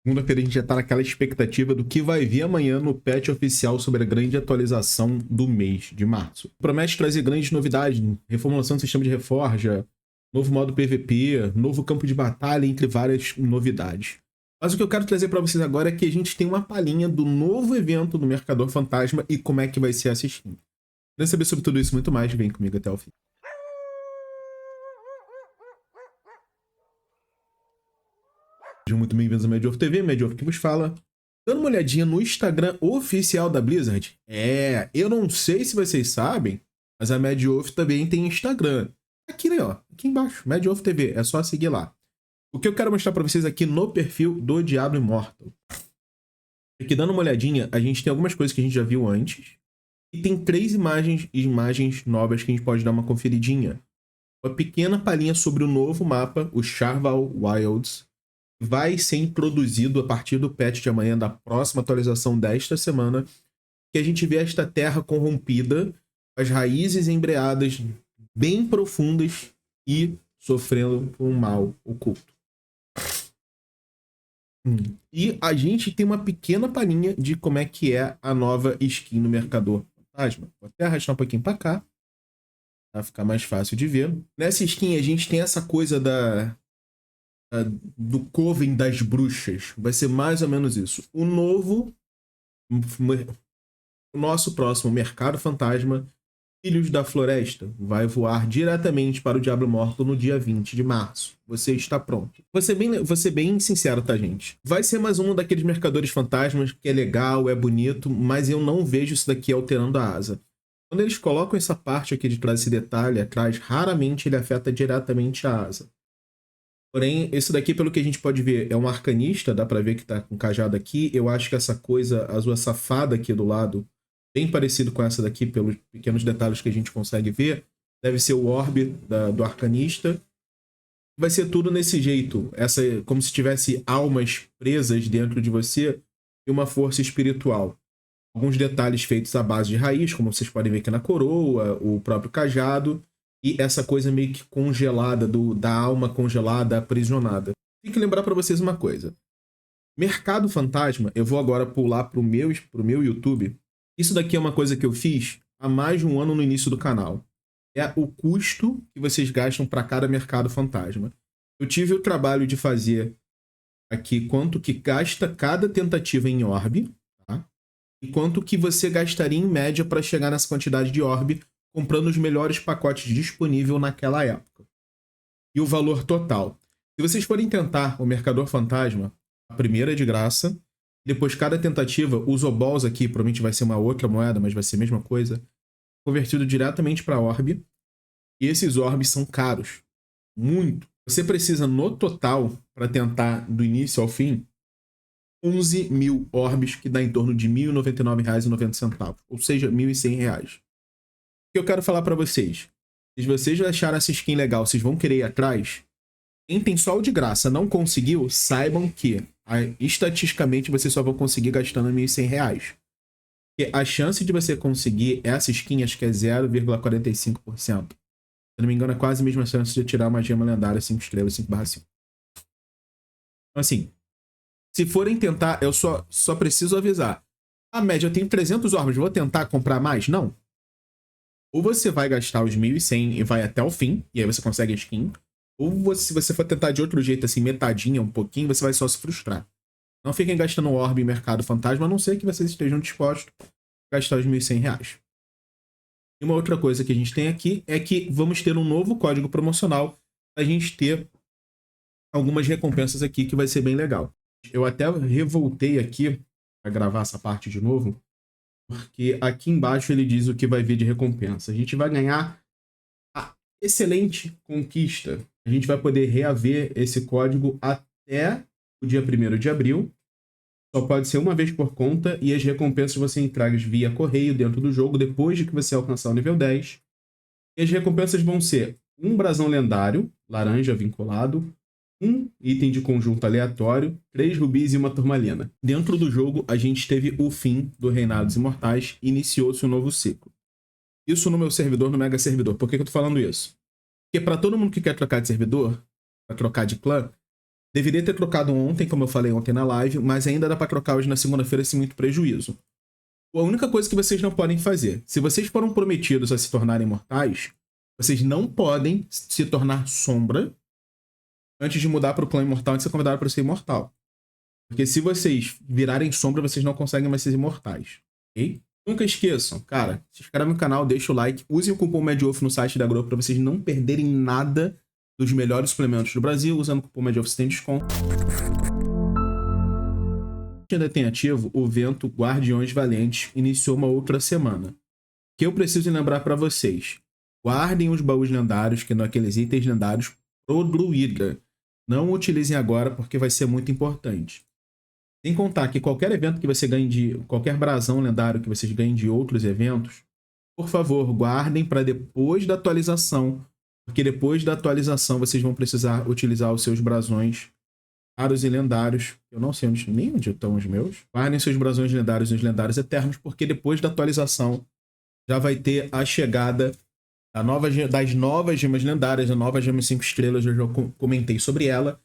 Segunda-feira a gente já tá naquela expectativa do que vai vir amanhã no patch oficial sobre a grande atualização do mês de março. Promete trazer grandes novidades, reformulação do sistema de reforja, novo modo PVP, novo campo de batalha, entre várias novidades. Mas o que eu quero trazer para vocês agora é que a gente tem uma palhinha do novo evento do Mercador Fantasma e como é que vai ser essa skin. Quer saber sobre tudo isso e muito mais? Vem comigo até o fim. Sejam muito bem-vindos ao Medioff TV, Medioff que vos fala. Dando uma olhadinha no Instagram oficial da Blizzard. Eu não sei se vocês sabem, mas a Medioff também tem Instagram. Aqui, né, ó, aqui embaixo, Medioff TV, é só seguir lá. O que eu quero mostrar para vocês aqui no perfil do Diablo Immortal. Aqui dando uma olhadinha, a gente tem algumas coisas que a gente já viu antes. E tem 3 imagens novas que a gente pode dar uma conferidinha. Uma pequena palhinha sobre o novo mapa, o Charval Wilds. Vai ser introduzido a partir do patch de amanhã, da próxima atualização desta semana, que a gente vê esta terra corrompida, as raízes embreadas bem profundas e sofrendo um mal oculto. E a gente tem uma pequena palhinha de como é que é a nova skin no Mercador Fantasma. Vou até arrastar um pouquinho para cá, para ficar mais fácil de ver. Nessa skin a gente tem essa coisa do Coven das Bruxas. Vai ser mais ou menos isso. O nosso próximo Mercado Fantasma, Filhos da Floresta, vai voar diretamente para o Diablo Immortal no dia 20 de março. Você está pronto. Vou ser bem sincero, tá, gente? Vai ser mais um daqueles mercadores fantasmas que é legal, é bonito, mas eu não vejo isso daqui alterando a asa. Quando eles colocam essa parte aqui de trás, esse detalhe atrás, raramente ele afeta diretamente a asa. Porém, esse daqui, pelo que a gente pode ver, é um arcanista, dá pra ver que tá com cajado aqui. Eu acho que essa coisa azul safada aqui do lado, bem parecido com essa daqui, pelos pequenos detalhes que a gente consegue ver, deve ser o orbe do arcanista. Vai ser tudo nesse jeito, como se tivesse almas presas dentro de você e uma força espiritual. Alguns detalhes feitos à base de raiz, como vocês podem ver aqui na coroa, o próprio cajado, e essa coisa meio que congelada, da alma congelada, aprisionada. Tem que lembrar para vocês uma coisa. Mercado Fantasma, eu vou agora pular pro meu YouTube. Isso daqui é uma coisa que eu fiz há mais de um ano no início do canal. É o custo que vocês gastam para cada Mercado Fantasma. Eu tive o trabalho de fazer aqui quanto que gasta cada tentativa em orbe, tá? E quanto que você gastaria em média para chegar nessa quantidade de orbe, comprando os melhores pacotes disponíveis naquela época. E o valor total. Se vocês forem tentar o Mercador Fantasma, a primeira é de graça. Depois, cada tentativa, os obols aqui, provavelmente vai ser uma outra moeda, mas vai ser a mesma coisa, convertido diretamente para orbe. E esses orbes são caros. Muito. Você precisa, no total, para tentar do início ao fim, 11 mil orbes, que dá em torno de R$ 1.099,90. Ou seja, R$ 1.100. O que eu quero falar para vocês? Se vocês acharam essa skin legal, vocês vão querer ir atrás? Quem tem só o de graça não conseguiu, saibam que estatisticamente vocês só vão conseguir gastando R$ 1.100. Porque a chance de você conseguir essa skin acho que é 0,45%. Se não me engano, é quase a mesma chance de tirar uma gema lendária 5 estrelas, 5/5. Então, assim, se forem tentar, eu só preciso avisar. A média, eu tenho 300 orbes, vou tentar comprar mais? Não. Ou você vai gastar os 1.100 e vai até o fim, e aí você consegue a skin. Ou se você for tentar de outro jeito, assim, metadinha, um pouquinho, você vai só se frustrar. Não fiquem gastando orbe em Mercado Fantasma, a não ser que vocês estejam dispostos a gastar os R$ 1.100. E uma outra coisa que a gente tem aqui é que vamos ter um novo código promocional para a gente ter algumas recompensas aqui que vai ser bem legal. Eu até revoltei aqui para gravar essa parte de novo, porque aqui embaixo ele diz o que vai vir de recompensa. A gente vai ganhar a excelente conquista. A gente vai poder reaver esse código até o dia 1º de abril. Só pode ser uma vez por conta e as recompensas você entrega via correio dentro do jogo depois de que você alcançar o nível 10. E as recompensas vão ser um brasão lendário, laranja vinculado, um item de conjunto aleatório, 3 rubis e uma turmalina. Dentro do jogo, a gente teve o fim do Reinado dos Imortais e iniciou-se um novo ciclo. Isso no meu servidor, no Mega Servidor. Por que eu tô falando isso? Porque para todo mundo que quer trocar de servidor, para trocar de clã, Deveria ter trocado ontem, como eu falei ontem na live, mas ainda dá para trocar hoje na segunda-feira sem muito prejuízo. A única coisa que vocês não podem fazer, se vocês foram prometidos a se tornarem mortais, vocês não podem se tornar sombra antes de mudar para o clã imortal e ser convidado para ser imortal. Porque se vocês virarem sombra, vocês não conseguem mais ser imortais, ok? Nunca esqueçam, cara, se inscreve no canal, deixa o like, usem o cupom MEDIOFF no site da Grow para vocês não perderem nada dos melhores suplementos do Brasil. Usando o cupom MEDIOFF você tem desconto. Ainda tem ativo, o evento Guardiões Valentes iniciou uma outra semana. Que eu preciso lembrar para vocês. Guardem os baús lendários, que não aqueles itens lendários, pro druida. Não utilizem agora porque vai ser muito importante. Sem contar que qualquer evento que você ganhe de... qualquer brasão lendário que vocês ganhem de outros eventos, por favor, guardem para depois da atualização. Porque depois da atualização vocês vão precisar utilizar os seus brasões raros e lendários. Eu não sei nem onde estão os meus. Guardem seus brasões lendários e os lendários eternos, porque depois da atualização já vai ter a chegada das novas gemas lendárias, a nova gema 5 estrelas. Eu já comentei sobre ela.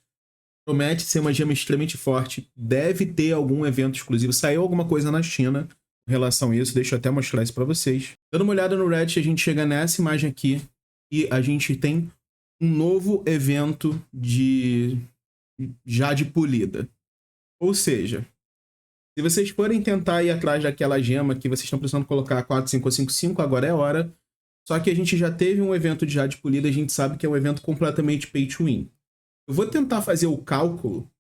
Promete ser uma gema extremamente forte. Deve ter algum evento exclusivo. Saiu alguma coisa na China em relação a isso. Deixa eu até mostrar isso para vocês. Dando uma olhada no Reddit, a gente chega nessa imagem aqui e a gente tem um novo evento de Jade polida. Ou seja, se vocês forem tentar ir atrás daquela gema que vocês estão precisando colocar 4555, agora é a hora. Só que a gente já teve um evento de Jade polida, a gente sabe que é um evento completamente pay to win. Eu vou tentar fazer o cálculo,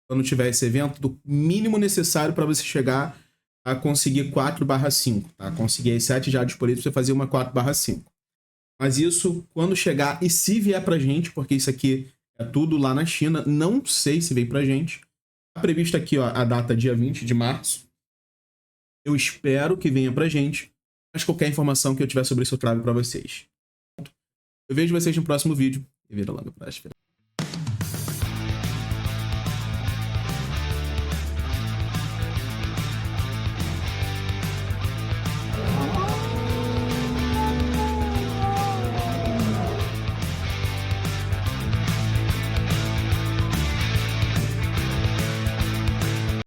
quando tiver esse evento, do mínimo necessário para você chegar a conseguir 4/5, tá? Conseguir as 7 Jades polidas para você fazer uma 4/5. Mas isso, quando chegar, e se vier pra gente, porque isso aqui é tudo lá na China, não sei se vem pra gente. Tá previsto aqui, ó, a data dia 20 de março. Eu espero que venha pra gente, mas qualquer informação que eu tiver sobre isso eu trago pra vocês. Eu vejo vocês no próximo vídeo e vida longa próspera.